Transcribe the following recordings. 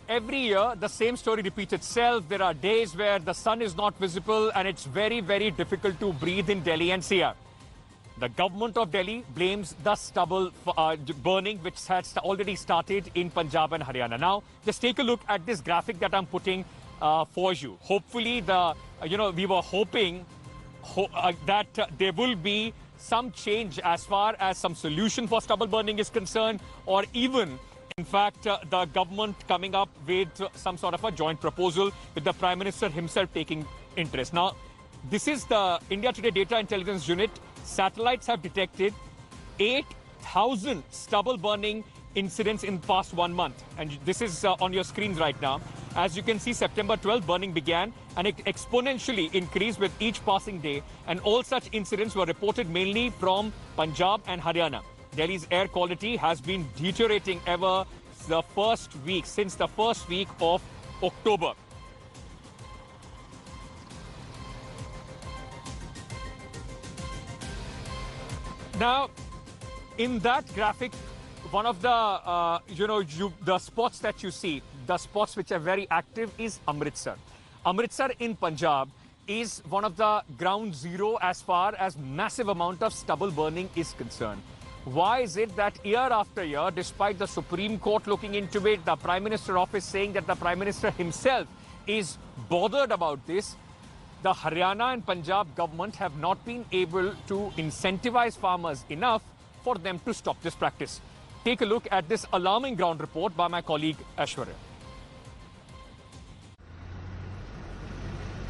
every year, the same story repeats itself. There are days where the sun is not visible and it's very, very difficult to breathe in Delhi NCR. The government of Delhi blames the stubble burning, which has already started in Punjab and Haryana. Now, just take a look at this graphic that I'm putting for you. Hopefully, we were hoping that there will be some change as far as some solution for stubble burning is concerned, or even, in fact, the government coming up with some sort of a joint proposal with the Prime Minister himself taking interest. Now, this is the India Today Data Intelligence Unit. Satellites have detected 8,000 stubble burning incidents in the past 1 month. And this is on your screens right now. As you can see, September 12th, burning began and it exponentially increased with each passing day. And all such incidents were reported mainly from Punjab and Haryana. Delhi's air quality has been deteriorating since the first week of October. Now, in that graphic, one of the, the spots that you see, the spots which are very active is Amritsar. Amritsar in Punjab is one of the ground zero as far as massive amount of stubble burning is concerned. Why is it that year after year, despite the Supreme Court looking into it, the Prime Minister office saying that the Prime Minister himself is bothered about this, the Haryana and Punjab government have not been able to incentivize farmers enough for them to stop this practice. Take a look at this alarming ground report by my colleague Aishwarya.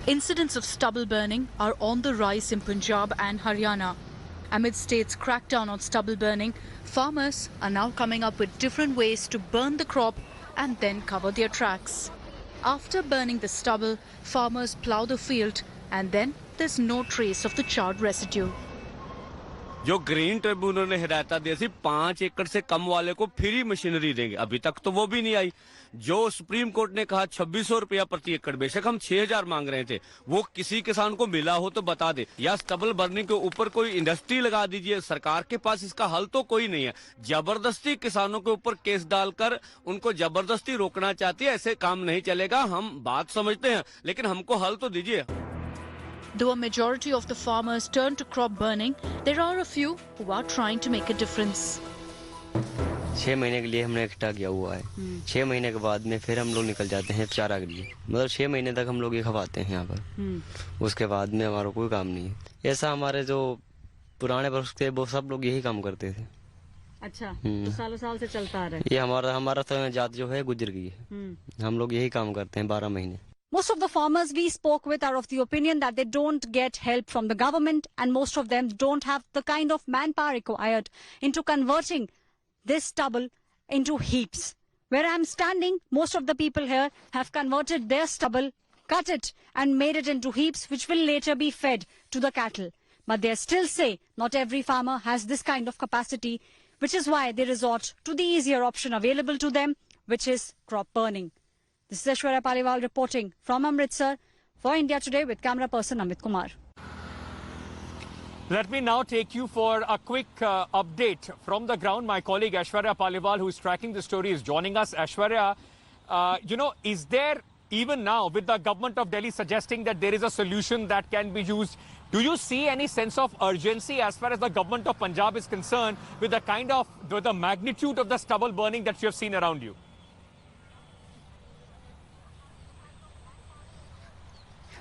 Incidents of stubble burning are on the rise in Punjab and Haryana. Amid states' crackdown on stubble burning, farmers are now coming up with different ways to burn the crop and then cover their tracks. After burning the stubble, farmers plough the field and then there's no trace of the charred residue. जो green tribunal ने हिदायत दी थी 5 एकड़ से कम वाले को free machinery देंगे, अभी तक तो वो भी नहीं आई। जो सुप्रीम कोर्ट ने कहा 2600 रुपया प्रति एकड़, बेशक हम 6000 मांग रहे थे, वो किसी किसान को मिला हो तो बता दे। या स्टबल बर्निंग के ऊपर कोई इंडस्ट्री लगा दीजिए, सरकार के पास इसका हल तो कोई नहीं है। जबरदस्ती किसानों के ऊपर केस डालकर उनको जबरदस्ती रोकना चाहती है, ऐसे काम नहीं चलेगा। हम बात समझते हैं, लेकिन हमको हल तो दीजिए। Though a majority of the farmers turn to crop burning, there are a few who are trying to make a difference. 6 महीने के लिए हमने इकट्ठा किया हुआ है। 6 महीने के बाद में फिर हम लोग निकल जाते हैं चारा के लिए। मतलब 6 महीने तक हम लोग ये खवाते हैं यहाँ पर। उसके बाद में हमारा कोई काम नहीं है। ऐसा हमारे जो पुराने वर्ष थे वो सब लोग यही काम करते थे। अच्छा, तो सालों साल से चलता आ रहा है। ये हमारा तो जात जो है गुजर गई है। हम लोग यही काम करते हैं 12 महीने। Most of the farmers we spoke with are of the opinion that they don't get help from the government, and most of them don't have the kind of manpower required into converting this stubble into heaps. Where I'm standing, most of the people here have converted their stubble, cut it and made it into heaps which will later be fed to the cattle. But they still say not every farmer has this kind of capacity, which is why they resort to the easier option available to them, which is crop burning. This is Aishwarya Paliwal reporting from Amritsar for India Today with camera person Amit Kumar. Let me now take you for a quick update from the ground. My colleague Aishwarya Paliwal, who is tracking the story, is joining us. Aishwarya, is there, even now, with the government of Delhi suggesting that there is a solution that can be used, do you see any sense of urgency as far as the government of Punjab is concerned with the magnitude of the stubble burning that you have seen around you?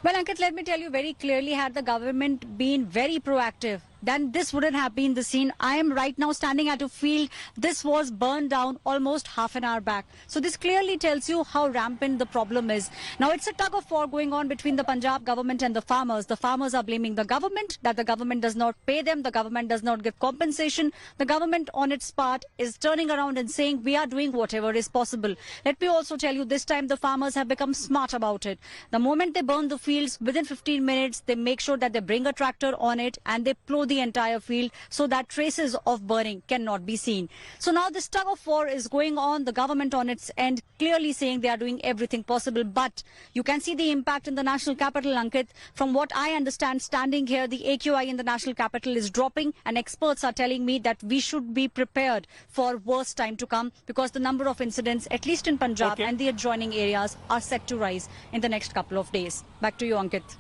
Well, Ankit, let me tell you very clearly, had the government been very proactive, then this wouldn't have been the scene. I am right now standing at a field. This was burned down almost half an hour back. So this clearly tells you how rampant the problem is. Now, it's a tug of war going on between the Punjab government and the farmers. The farmers are blaming the government, that the government does not pay them, the government does not give compensation. The government on its part is turning around and saying we are doing whatever is possible. Let me also tell you, this time the farmers have become smart about it. The moment they burn the fields, within 15 minutes, they make sure that they bring a tractor on it and they plow the the entire field so that traces of burning cannot be seen. So now this tug of war is going on, the government on its end clearly saying they are doing everything possible, but you can see the impact in the national capital, Ankit. From what I understand, standing here, the AQI in the national capital is dropping, and experts are telling me that we should be prepared for worse time to come because the number of incidents, at least in Punjab and the adjoining areas, are set to rise in the next couple of days. Back to you, Ankit.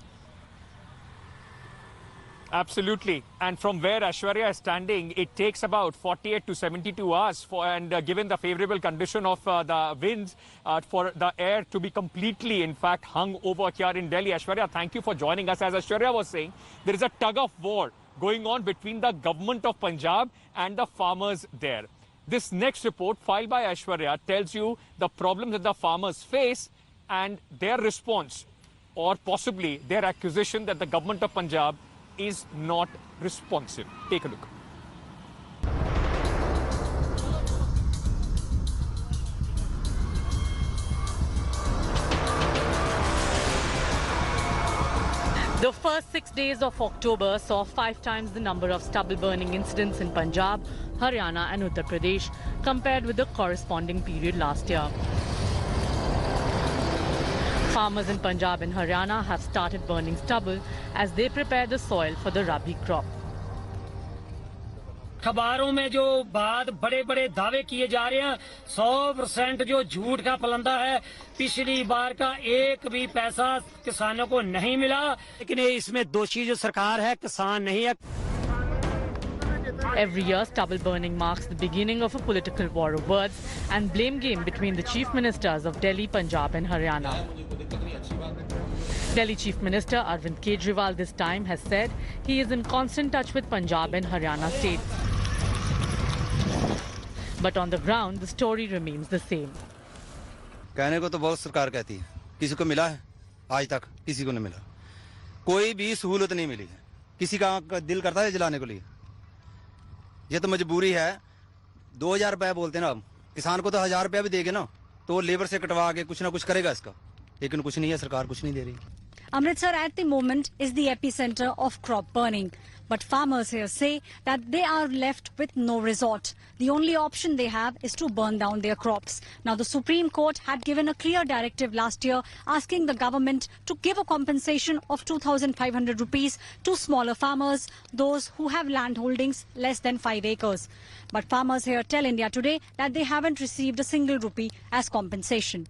Absolutely. And from where Aishwarya is standing, it takes about 48 to 72 hours given the favorable condition of the winds, for the air to be completely, in fact, hung over here in Delhi. Aishwarya, thank you for joining us. As Aishwarya was saying, there is a tug of war going on between the government of Punjab and the farmers there. This next report filed by Aishwarya tells you the problems that the farmers face and their response, or possibly their accusation that the government of Punjab is not responsive. Take a look. The first 6 days of October saw 5 times the number of stubble burning incidents in Punjab, Haryana and Uttar Pradesh compared with the corresponding period last year. Farmers in Punjab and Haryana have started burning stubble as they prepare the soil for the Rabi crop. खबरों में जो बात बड़े बड़े दावे किए जा रहे हैं 100% जो झूठ का पलंदा है। पिछली बार का एक भी पैसा किसानों को नहीं मिला, लेकिन इसमें दोषी जो सरकार है, किसान नहीं है। Every year, stubble burning marks the beginning of a political war of words and blame game between the chief ministers of Delhi, Punjab and Haryana. Delhi Chief Minister Arvind Kejriwal this time has said he is in constant touch with Punjab and Haryana states. But on the ground, the story remains the same. कहने को तो बहुत सरकार कहती है, किसी को मिला है आज तक किसी को नहीं मिला, कोई भी सहूलत नहीं मिली है। किसी का दिल करता है जलाने को लिए, ये तो मजबूरी है। 2000 रुपया बोलते ना, किसान को तो 1000 रुपया भी देंगे ना, तो लेबर से कटवा के कुछ ना कुछ करेगा इसका, लेकिन कुछ नहीं है, सरकार कुछ नहीं दे रही। Amritsar at the moment is the epicenter of crop burning. But farmers here say that they are left with no resort. The only option they have is to burn down their crops. Now, the Supreme Court had given a clear directive last year asking the government to give a compensation of 2,500 rupees to smaller farmers, those who have land holdings less than 5 acres. But farmers here tell India Today that they haven't received a single rupee as compensation.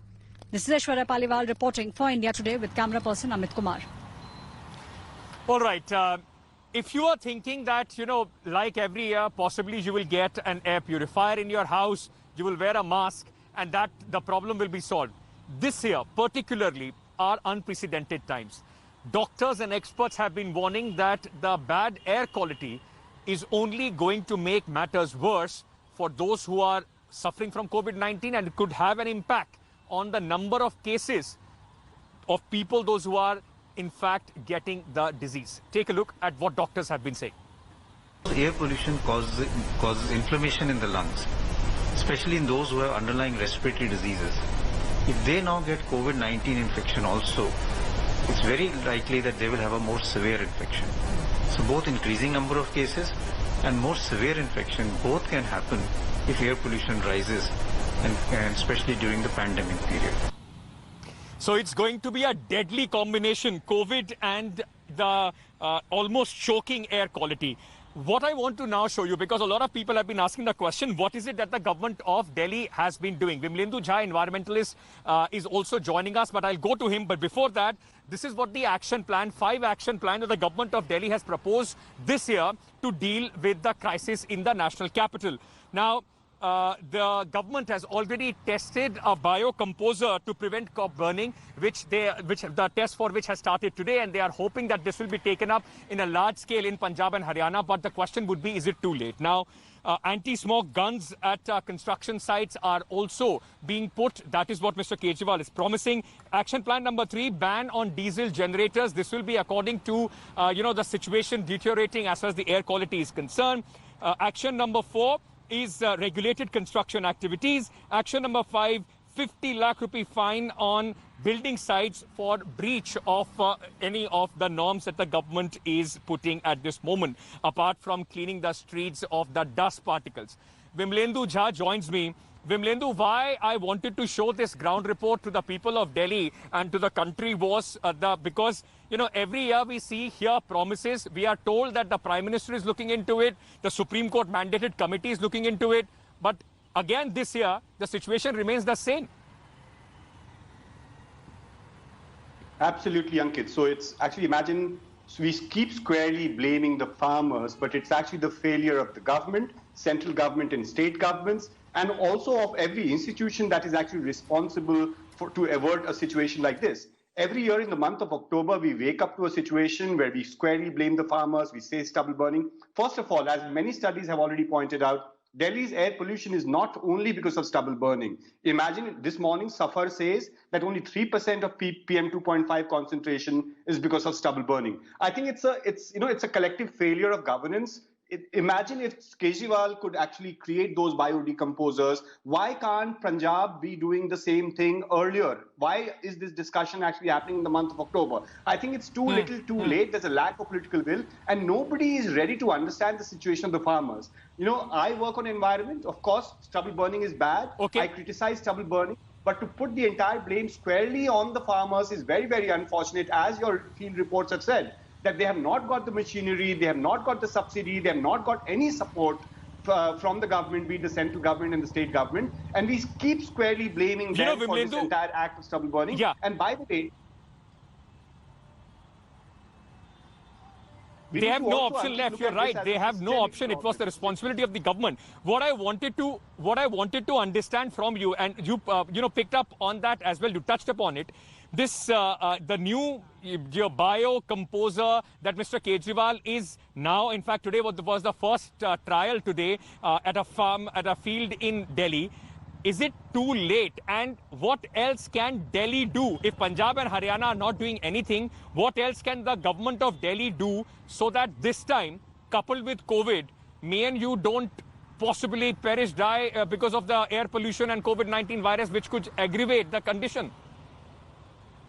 This is Aishwarya Paliwal reporting for India Today with camera person Amit Kumar. All right. If you are thinking that, like every year, possibly you will get an air purifier in your house, you will wear a mask, and that the problem will be solved. This year, particularly, are unprecedented times. Doctors and experts have been warning that the bad air quality is only going to make matters worse for those who are suffering from COVID-19, and it could have an impact on the number of cases of people, those who are in fact getting the disease. Take a look at what doctors have been saying. Air pollution causes inflammation in the lungs, especially in those who have underlying respiratory diseases. If they now get COVID-19 infection also, it's very likely that they will have a more severe infection. So both increasing number of cases and more severe infection, both can happen if air pollution rises, and especially during the pandemic period. So it's going to be a deadly combination, COVID and the almost choking air quality. What I want to now show you, because a lot of people have been asking the question, what is it that the government of Delhi has been doing? Vimlendu Jha, environmentalist, is also joining us, but I'll go to him. But before that, this is what the action plan, 5 action plan that the government of Delhi has proposed this year to deal with the crisis in the national capital. Now, the government has already tested a biocomposer to prevent crop burning, which the test for which has started today, and they are hoping that this will be taken up in a large scale in Punjab and Haryana. But the question would be, is it too late? Now, anti-smoke guns at construction sites are also being put. That is what Mr. Kejriwal is promising. Action plan number 3, ban on diesel generators. This will be according to, the situation deteriorating as far as the air quality is concerned. Action number 4 is regulated construction activities. Action number 5, 50 lakh rupee fine on building sites for breach of any of the norms that the government is putting at this moment, apart from cleaning the streets of the dust particles. Vimlendu Jha joins me. Vimlendu, why I wanted to show this ground report to the people of Delhi and to the country was because, you know, every year we see here promises. We are told that the Prime Minister is looking into it. The Supreme Court mandated committee is looking into it. But again, this year, the situation remains the same. Absolutely, Ankit. So it's actually, imagine, we keep squarely blaming the farmers, but it's actually the failure of the government, central government and state governments, and also of every institution that is actually responsible to avert a situation like this. Every year in the month of October, we wake up to a situation where we squarely blame the farmers, we say stubble burning. First of all, as many studies have already pointed out, Delhi's air pollution is not only because of stubble burning. Imagine this morning, Safar says that only 3% of PM 2.5 concentration is because of stubble burning. I think it's a collective failure of governance. Imagine if Kejriwal could actually create those biodecomposers. Why can't Punjab be doing the same thing earlier? Why is this discussion actually happening in the month of October? I think it's too little, too late. There's a lack of political will, and nobody is ready to understand the situation of the farmers. You know, I work on environment. Of course, stubble burning is bad. Okay. I criticize stubble burning. But to put the entire blame squarely on the farmers is very, very unfortunate, as your field reports have said, that they have not got the machinery, they have not got the subsidy, they have not got any support from the government, be it the central government and the state government. And we keep squarely blaming them for this entire act of stubble burning. Yeah. And by the way, they have no option left. You're right. They have no option. It was the responsibility of the government. What I wanted to understand from you, and you picked up on that as well. You touched upon it. This the new biocomposer that Mr. Kejriwal is now, in fact, today was the first trial today at a farm, at a field in Delhi. Is it too late? And what else can Delhi do? If Punjab and Haryana are not doing anything, what else can the government of Delhi do so that this time, coupled with COVID, me and you don't possibly die because of the air pollution and COVID-19 virus, which could aggravate the condition?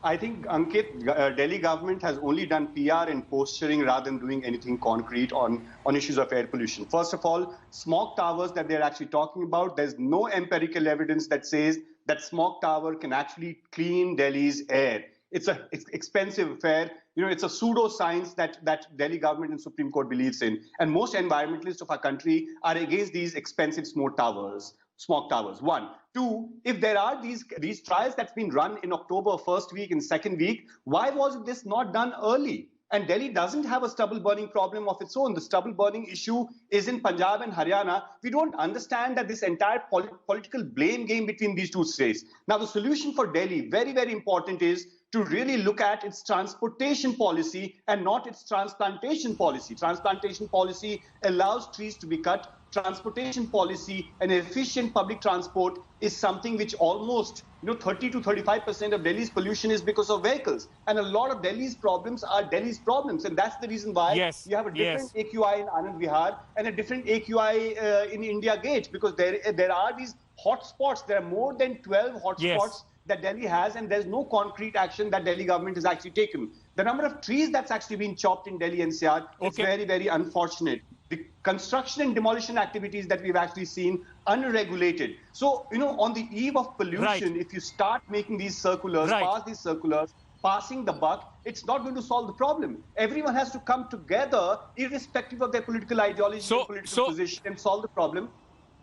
I think, Ankit, Delhi government has only done PR and posturing rather than doing anything concrete on issues of air pollution. First of all, smog towers that they're actually talking about, there's no empirical evidence that says that smog tower can actually clean Delhi's air. It's an expensive affair. You know, it's a pseudoscience that Delhi government and Supreme Court believes in. And most environmentalists of our country are against these expensive smog towers. One. Two, if there are these trials that's been run in October first week and second week, why was this not done early? And Delhi doesn't have a stubble burning problem of its own. The stubble burning issue is in Punjab and Haryana. We don't understand that this entire political blame game between these two states. Now, the solution for Delhi, very, very important, is to really look at its transportation policy and not its transplantation policy. Transplantation policy allows trees to be cut. Transportation policy and efficient public transport is something which almost 30 to 35% of Delhi's pollution is because of vehicles. And a lot of Delhi's problems are Delhi's problems. And that's the reason why you have a different AQI in Anand Vihar and a different AQI in India Gate, because there are these hotspots. There are more than 12 hotspots that Delhi has, and there's no concrete action that Delhi government has actually taken. The number of trees that's actually been chopped in Delhi NCR is very, very unfortunate. The construction and demolition activities that we've actually seen unregulated. So, on the eve of pollution, if you start making these circulars, pass these circulars, passing the buck, it's not going to solve the problem. Everyone has to come together, irrespective of their political ideology or political position, and solve the problem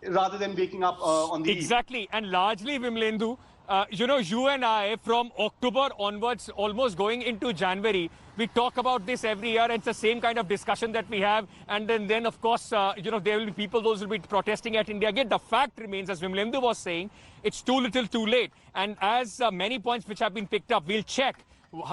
rather than waking up on the eve. Exactly. And largely, Vimlendu, you and I, from October onwards, almost going into January, we talk about this every year. It's the same kind of discussion that we have. And then of course, there will be people, those will be protesting at India Gate. The fact remains, as Vimlendu was saying, it's too little, too late. And as many points which have been picked up, we'll check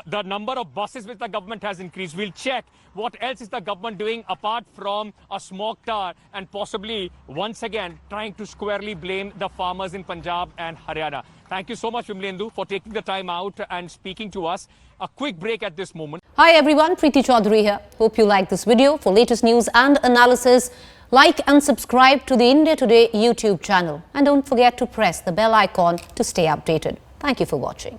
the number of buses which the government has increased. We'll check what else is the government doing apart from a smog tower and possibly once again trying to squarely blame the farmers in Punjab and Haryana. Thank you so much, Vimlendu, for taking the time out and speaking to us. A quick break at this moment. Hi everyone, Preeti Chaudhary here. Hope you like this video. For latest news and analysis, Like and subscribe to the India Today YouTube channel. And don't forget to press the bell icon to stay updated. Thank you for watching.